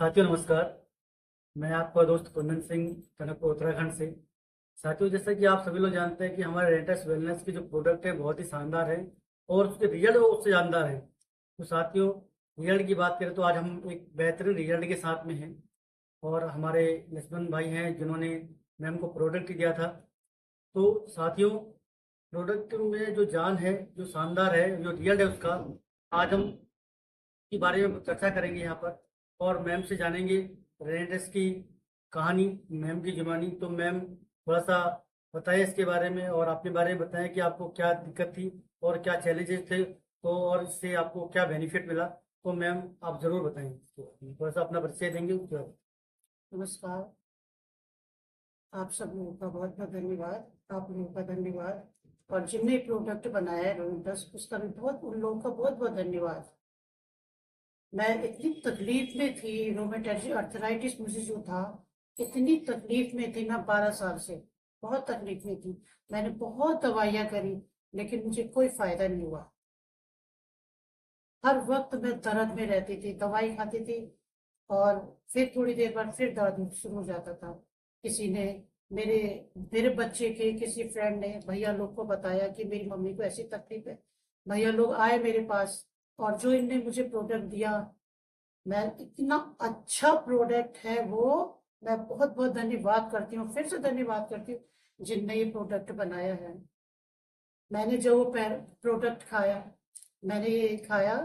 साथियों नमस्कार। मैं आपका दोस्त कुंदन सिंह टनकपुर उत्तराखंड से। साथियों, जैसा कि आप सभी लोग जानते हैं कि हमारे रेंटस वेलनेस के जो प्रोडक्ट है बहुत ही शानदार है और उसके रिजल्ट वो उससे शानदार है। तो साथियों, रिजल्ट की बात करें तो आज हम एक बेहतरीन रिजल्ट के साथ में हैं और हमारे लक्ष्मण भाई हैं जिन्होंने मैम को प्रोडक्ट दिया था। तो साथियों, प्रोडक्ट में जो जान है, जो शानदार है, जो रिजल्ट है उसका आज हम के बारे में चर्चा करेंगे यहाँ पर और मैम से जानेंगे रेनेटेस की कहानी, मैम की जुबानी। तो मैम थोड़ा सा बताएं इसके बारे में और अपने बारे में बताएं कि आपको क्या दिक्कत थी और क्या चैलेंजेस थे, तो और इससे आपको क्या बेनिफिट मिला। तो मैम आप जरूर बताएं, थोड़ा सा अपना परिचय देंगे उसके बाद। नमस्कार। आप सब लोगों का बहुत बहुत धन्यवाद। आप लोगों का धन्यवाद और जिनने प्रोडक्ट बनाया है रोहिंटस, उसका भी बहुत, उन लोगों का बहुत बहुत धन्यवाद। मैं इतनी तकलीफ में थी, रोमेटोइड अर्थराइटिस मुझे जो था, इतनी तकलीफ में थी मैं 12 साल से। बहुत तकलीफ में थी। मैंने बहुत दवाइयाँ करी लेकिन मुझे कोई फायदा नहीं हुआ। हर वक्त मैं दर्द में रहती थी, दवाई खाती थी और फिर थोड़ी देर बाद फिर दर्द शुरू हो जाता था। किसी ने, मेरे मेरे बच्चे के किसी फ्रेंड ने भैया लोग को बताया कि मेरी मम्मी को ऐसी तकलीफ है। भैया लोग आए मेरे पास और जो इनने मुझे प्रोडक्ट दिया, मैं, इतना अच्छा प्रोडक्ट है वो। मैं बहुत बहुत धन्यवाद करती हूँ, फिर से धन्यवाद करती हूँ जिनने ये प्रोडक्ट बनाया है। मैंने जो वो प्रोडक्ट खाया, मैंने ये खाया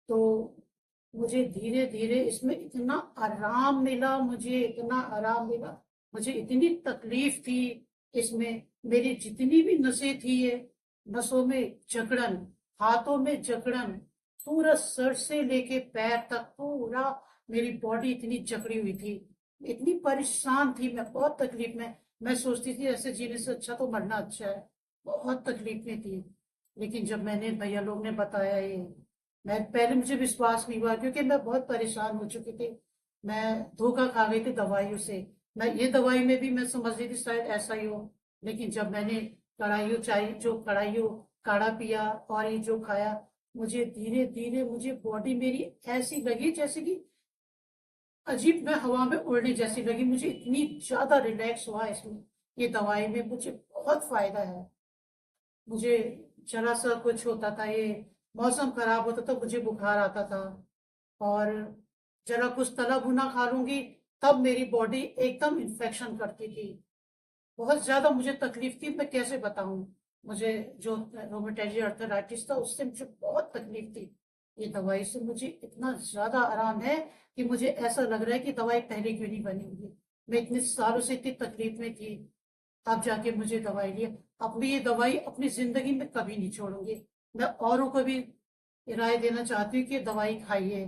तो मुझे धीरे धीरे इसमें इतना आराम मिला, मुझे इतना आराम मिला। मुझे इतनी तकलीफ थी इसमें, मेरी जितनी भी नसें थी, ये नसों में जकड़न, हाथों में जकड़न, पूरा सर से लेके पैर तक पूरा मेरी बॉडी इतनी जकड़ी हुई थी। इतनी परेशान थी मैं, बहुत तकलीफ में। मैं सोचती थी ऐसे जीने से अच्छा तो मरना अच्छा है। बहुत तकलीफ में थी। लेकिन जब मैंने, भैया लोग ने बताया ये, मैं, पहले मुझे विश्वास नहीं हुआ क्योंकि मैं बहुत परेशान हो चुकी थी। मैं धोखा खा गई थी दवाइयों से। मैं ये दवाई में भी मैं समझ रही थी शायद ऐसा ही हो, लेकिन जब मैंने कड़ाइयों चाय, जो कड़ाइयों काढ़ा पिया और ये जो खाया, मुझे धीरे धीरे, मुझे बॉडी मेरी ऐसी लगी जैसे कि अजीब, मैं हवा में उड़ने जैसी लगी। मुझे इतनी ज्यादा रिलैक्स हुआ इसमें, ये दवाई में मुझे बहुत फायदा है। मुझे जरा सा कुछ होता था, ये मौसम खराब होता था, मुझे बुखार आता था और जरा कुछ तला भुना खा लूंगी तब मेरी बॉडी एकदम इन्फेक्शन करती थी। बहुत ज्यादा मुझे तकलीफ थी, मैं कैसे बताऊं। मुझे जो रोमेटोइड अर्थराइटिस था उससे मुझे बहुत तकलीफ थी। ये दवाई से मुझे इतना ज्यादा आराम है कि मुझे ऐसा लग रहा है कि दवाई पहले क्यों नहीं बनी हुई। मैं इतने सालों से इतनी तकलीफ में थी, तब जाके मुझे दवाई लिया। अब मैं ये दवाई अपनी जिंदगी में कभी नहीं छोड़ूंगी। मैं औरों को भी राय देना चाहती हूँ कि दवाई खाइए,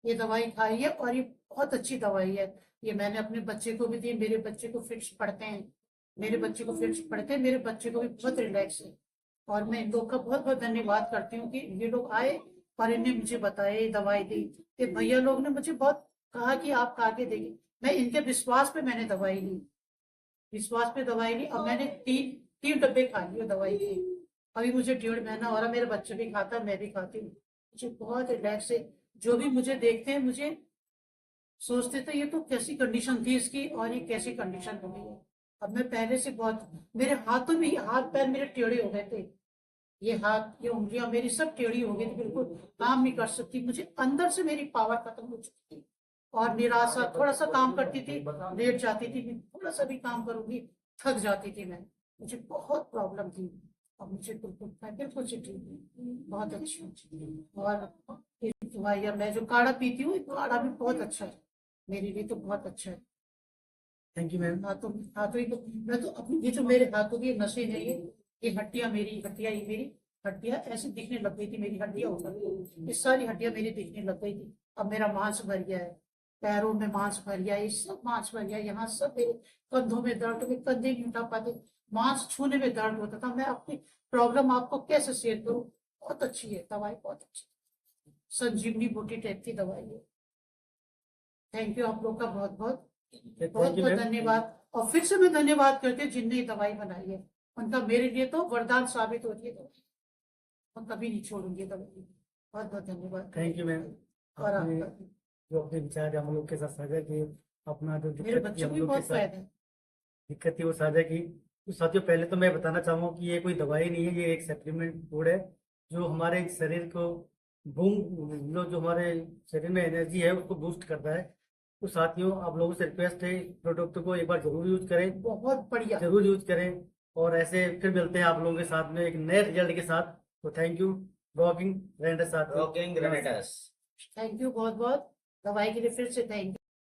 ये दवाई खाइए और ये बहुत अच्छी दवाई है। ये मैंने अपने बच्चे को भी दी, मेरे बच्चे को फिट्स पड़ते हैं, मेरे बच्चे को फिट्स पड़ते हैं, मेरे बच्चे को भी बहुत रिलैक्स है। और मैं इन लोग का बहुत बहुत धन्यवाद करती हूँ कि ये लोग आए और इन्हें मुझे बताया, ये दवाई दी। ये भैया लोग ने मुझे बहुत कहा कि आप खा के देखिए। मैं इनके विश्वास पे मैंने दवाई ली, विश्वास पे दवाई ली। अब मैंने तीन तीन डब्बे खा लिए दवाई के। अभी मुझे 1.5 महीना हो रहा, मेरे बच्चे भी खाता है, मैं भी खाती हूँ। मुझे बहुत रिलैक्स है। जो भी मुझे देखते हैं मुझे सोचते थे ये तो कैसी कंडीशन थी इसकी और ये कैसी कंडीशन हो गई है। अब मैं पहले से बहुत, मेरे हाथों में, हाथ पैर मेरे टेढ़े हो गए थे। ये हाथ, ये उंगलियां मेरी सब टेढ़ी हो गई थी, बिल्कुल काम नहीं कर सकती। मुझे अंदर से मेरी पावर खत्म हो चुकी थी और निराशा, थोड़ा सा काम करती थी लेट जाती थी, मैं थोड़ा सा भी काम करूंगी थक जाती थी मैं। मुझे बहुत प्रॉब्लम थी। अब मुझे बिल्कुल, मैं बिल्कुल से ठीक हूँ, बहुत अच्छी हूँ। और ये दवाइयाँ, मैं जो काढ़ा पीती हूँ, ये काढ़ा भी बहुत अच्छा है, मेरे लिए तो बहुत अच्छा है। Thank you ma'am. हाथों, हाथों ही तो, मैं तो अपनी, ये जो मेरे हाथों की नसें हैं, ये हड्डियां, मेरी हड्डियां, ये मेरी हड्डियां ऐसी दिखने लग गई थी, मेरी हड्डियां ऊपर, ये सारी हड्डियां मेरी दिखने लग गई थी। अब मेरा मांस भर गया है, पैरों में मांस भर गया है, ये सब मांस भर गया है, यहाँ सब मेरे कंधों में दर्द, में कंधे नहीं उठा पाते, मांस छूने में दर्द होता था। मैं अपनी प्रॉब्लम आपको कैसे शेयर करूँ। बहुत अच्छी है दवाई, बहुत अच्छी, संजीवनी बूटी टाइप की दवाई है। थैंक यू आप लोग का बहुत बहुत बहुत थैंक यू बहुत मैम। धन्यवाद। और फिर से मैं धन्यवाद करती हूँ जिनने ये दवाई बनाई है, उनका मेरे लिए तो वरदान साबित होती है दवाई। मैं कभी नहीं छोड़ूंगी दवाई। बहुत बहुत धन्यवाद। Thank you ma'am. और आपने आपका भी। जो अपने विचार हम लोग के साथ साझा किए, अपना जो मेरे दिक्कत थी बच्चों हम को भी लोग के बहुत साथ फायदा है। दिक्कत थी वो साझा की। तो साथियों, पहले तो मैं बताना चाहूंगा कि ये कोई दवाई नहीं है, ये एक सप्लीमेंट फूड है जो हमारे शरीर को जो हमारे शरीर में एनर्जी है उसको बूस्ट करता है। तो साथियों, आप लोगों से रिक्वेस्ट है, प्रोडक्ट को एक बार जरूर यूज करें, बहुत बढ़िया। जरूर यूज करें। और ऐसे फिर मिलते हैं आप लोगों के साथ में एक नए रिजल्ट के साथ। तो थैंक यू रॉकिंग रेंडर साथियों, रॉकिंग नमस्कार। ग्रेनेडर्स। थैंक यू बहुत बहुत, दवाई के लिए फिर से थैंक यू।